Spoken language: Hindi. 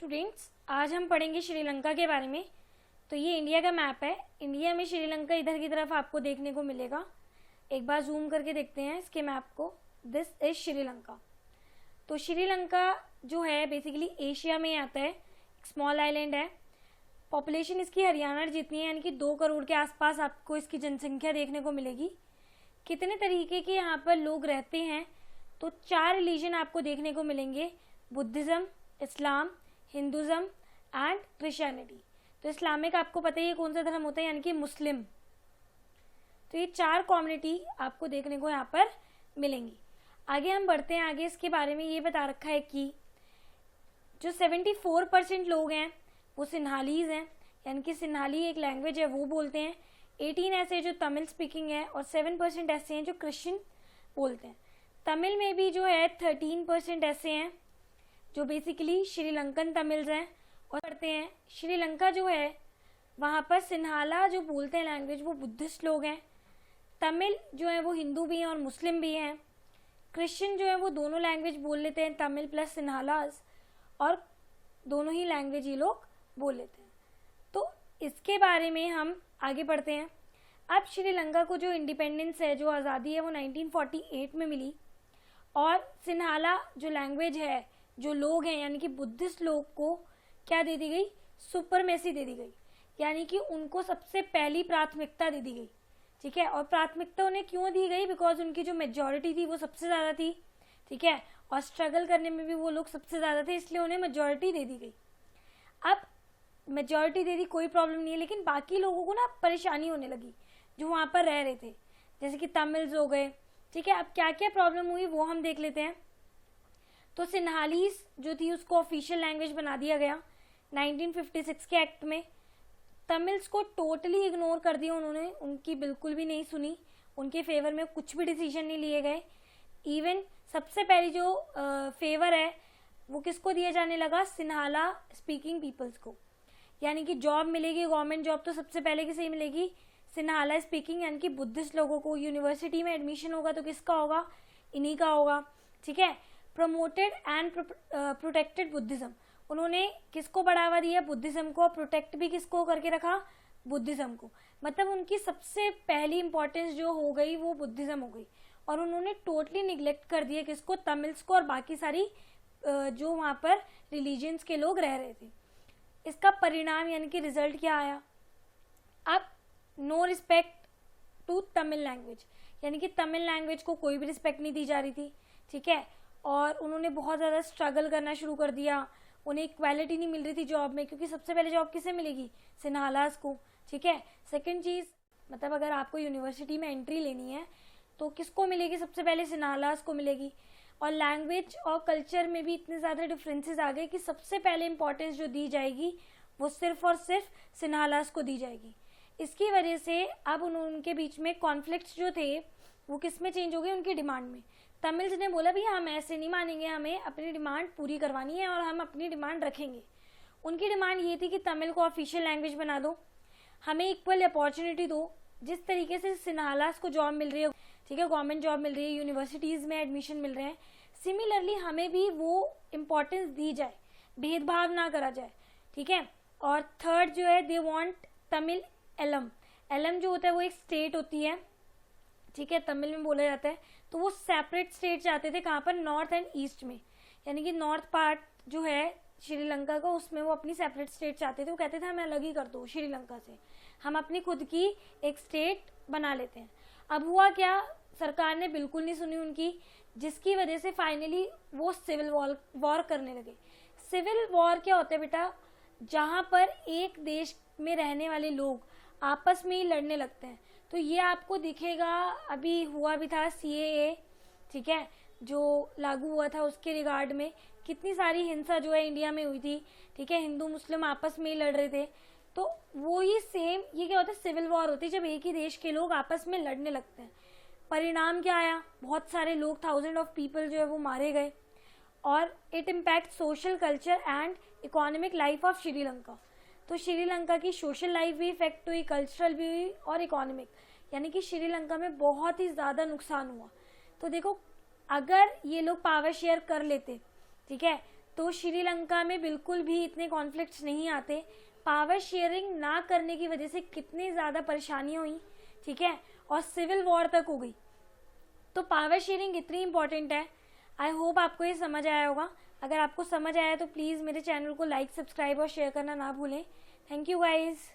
स्टूडेंट्स, आज हम पढ़ेंगे श्रीलंका के बारे में। तो ये इंडिया का मैप है। इंडिया में श्रीलंका इधर की तरफ आपको देखने को मिलेगा। एक बार जूम करके देखते हैं इसके मैप को। This is Sri Lanka. तो श्रीलंका जो है बेसिकली एशिया में आता है, एक स्मॉल आइलैंड है। पॉपुलेशन इसकी हरियाणा जितनी है, यानी कि 2 करोड़ के आसपास आपको इसकी जनसंख्या देखने को मिलेगी। कितने तरीके के यहाँ पर लोग रहते हैं, तो 4 रिलीजन आपको देखने को मिलेंगे, बुद्धिज़्म, इस्लाम, हिंदुज़्म एंड क्रिश्चियनिटी। तो इस्लामिक आपको पता ही है कौन सा धर्म होता है, यानी कि मुस्लिम। तो ये 4 कम्युनिटी आपको देखने को यहाँ पर मिलेंगी। आगे हम बढ़ते हैं। आगे इसके बारे में ये बता रखा है कि जो 74% लोग हैं वो सिन्हालीज हैं, यानी कि सिन्हाली एक लैंग्वेज है वो बोलते हैं। 18 ऐसे जो तमिल स्पीकिंग है और 7% ऐसे हैं जो क्रिश्चियन बोलते हैं। तमिल में भी जो है 13% ऐसे हैं जो बेसिकली श्रीलंकन तमिल्स हैं। और पढ़ते हैं श्रीलंका जो है वहाँ पर सिन्हाला जो बोलते हैं लैंग्वेज वो बुद्धिस्ट लोग हैं। तमिल जो है वो हिंदू भी हैं और मुस्लिम भी हैं। क्रिश्चियन जो है वो दोनों लैंग्वेज बोल लेते हैं, तमिल प्लस सिन्हालास, और दोनों ही लैंग्वेज ये लोग बोल लेते हैं। तो इसके बारे में हम आगे बढ़ते हैं। अब श्रीलंका को जो इंडिपेंडेंस है, जो आज़ादी है, वो 1948 में मिली। और सिन्हाला जो लैंग्वेज है, जो लोग हैं यानी कि बुद्धिस्ट लोग को क्या दे दी गई, सुपरमेसी दे दी गई, यानी कि उनको सबसे पहली प्राथमिकता दे दी गई। ठीक है, और प्राथमिकता उन्हें क्यों दी गई, बिकॉज उनकी जो मेजॉरिटी थी वो सबसे ज़्यादा थी। ठीक है, और स्ट्रगल करने में भी वो लोग सबसे ज़्यादा थे, इसलिए उन्हें मेजॉरिटी दे दी गई। अब मेजॉरिटी दे दी, कोई प्रॉब्लम नहीं है, लेकिन बाकी लोगों को ना परेशानी होने लगी जो वहाँ पर रह रहे थे, जैसे कि तमिल्स हो गए। ठीक है, अब क्या क्या प्रॉब्लम हुई वो हम देख लेते हैं। तो सिन्हालीस जो थी उसको ऑफिशियल लैंग्वेज बना दिया गया 1956 के एक्ट में। तमिल्स को टोटली इग्नोर कर दिया उन्होंने, उनकी बिल्कुल भी नहीं सुनी, उनके फेवर में कुछ भी डिसीजन नहीं लिए गए। इवन सबसे पहली जो फेवर है वो किसको दिया जाने लगा, सिन्हाला स्पीकिंग पीपल्स को, यानी कि जॉब मिलेगी, गवर्नमेंट जॉब तो सबसे पहले किसे मिलेगी, सिन्हाला स्पीकिंग यानी कि बुद्धिस्ट लोगों को। यूनिवर्सिटी में एडमिशन होगा तो किसका होगा, इन्हीं का होगा। ठीक है, प्रमोटेड एंड प्रोटेक्टेड बुद्धिज्म, उन्होंने किसको बढ़ावा दिया, बुद्धिज्म को, प्रोटेक्ट भी किसको करके रखा, बुद्धिज्म को। मतलब उनकी सबसे पहली इंपॉर्टेंस जो हो गई वो बुद्धिज्म हो गई, और उन्होंने टोटली निग्लेक्ट कर दिया किसको, तमिल्स को और बाकी सारी जो वहाँ पर रिलीजन्स के लोग रह रहे थे। इसका परिणाम यानी कि रिजल्ट क्या आया, अब no respect to Tamil language, यानी कि तमिल लैंग्वेज को कोई भी रिस्पेक्ट नहीं दी जा रही थी। ठीक है, और उन्होंने बहुत ज़्यादा स्ट्रगल करना शुरू कर दिया, उन्हें इक्वालिटी नहीं मिल रही थी जॉब में, क्योंकि सबसे पहले जॉब किसे मिलेगी, सिन्हालास को। ठीक है, सेकंड चीज़, मतलब अगर आपको यूनिवर्सिटी में एंट्री लेनी है तो किसको मिलेगी, सबसे पहले सिन्हालास को मिलेगी। और लैंग्वेज और कल्चर में भी इतने ज़्यादा डिफरेंसेस आ गए कि सबसे पहले इंपॉर्टेंस जो दी जाएगी वो सिर्फ और सिर्फ सिन्हालास को दी जाएगी। इसकी वजह से अब उनके बीच में कॉन्फ्लिक्ट्स जो थे वो किस में चेंज हो गए, उनकी डिमांड में। तमिल्स ने बोला भैया हम ऐसे नहीं मानेंगे, हमें अपनी डिमांड पूरी करवानी है और हम अपनी डिमांड रखेंगे। उनकी डिमांड ये थी कि तमिल को ऑफिशियल लैंग्वेज बना दो, हमें इक्वल अपॉर्चुनिटी दो, जिस तरीके से सिन्हालास को जॉब मिल रही है, ठीक है, गवर्नमेंट जॉब मिल रही है, यूनिवर्सिटीज़ में एडमिशन मिल रहे हैं, सिमिलरली हमें भी वो इम्पोर्टेंस दी जाए, भेदभाव ना करा जाए। ठीक है, और थर्ड जो है, दे वांट तमिल एलम। एलम जो होता है वो एक स्टेट होती है, ठीक है, तमिल में बोला जाता है। तो वो सेपरेट स्टेट चाहते थे, कहाँ पर, नॉर्थ एंड ईस्ट में, यानी कि नॉर्थ पार्ट जो है श्रीलंका का उसमें वो अपनी सेपरेट स्टेट चाहते थे। वो कहते थे हमें अलग ही कर दो श्रीलंका से, हम अपनी खुद की एक स्टेट बना लेते हैं। अब हुआ क्या, सरकार ने बिल्कुल नहीं सुनी उनकी, जिसकी वजह से फाइनली वो सिविल वॉर करने लगे। सिविल वॉर क्या होता है बेटा, जहाँ पर एक देश में रहने वाले लोग आपस में ही लड़ने लगते हैं। तो ये आपको दिखेगा, अभी हुआ भी था CAA, ठीक है, जो लागू हुआ था, उसके रिगार्ड में कितनी सारी हिंसा जो है इंडिया में हुई थी। ठीक है, हिंदू मुस्लिम आपस में ही लड़ रहे थे। तो वो ही सेम ये क्या होता है, सिविल वॉर होती है, जब एक ही देश के लोग आपस में लड़ने लगते हैं। परिणाम क्या आया, बहुत सारे लोग, 1000 ऑफ पीपल जो है वो मारे गए। और it impact social, culture and economic life of Sri Lanka. तो श्रीलंका की सोशल लाइफ भी इफेक्ट हुई, कल्चरल भी हुई और इकोनॉमिक, यानी कि श्रीलंका में बहुत ही ज़्यादा नुकसान हुआ। तो देखो, अगर ये लोग पावर शेयर कर लेते, ठीक है, तो श्रीलंका में बिल्कुल भी इतने कॉन्फ्लिक्ट्स नहीं आते। पावर शेयरिंग ना करने की वजह से कितनी ज़्यादा परेशानियाँ हुई, ठीक है, और सिविल वॉर तक हो गई। तो पावर शेयरिंग इतनी इंपॉर्टेंट है। आई होप आपको ये समझ आया होगा। अगर आपको समझ आया तो प्लीज़ मेरे चैनल को लाइक, सब्सक्राइब और शेयर करना ना भूलें। Thank you guys.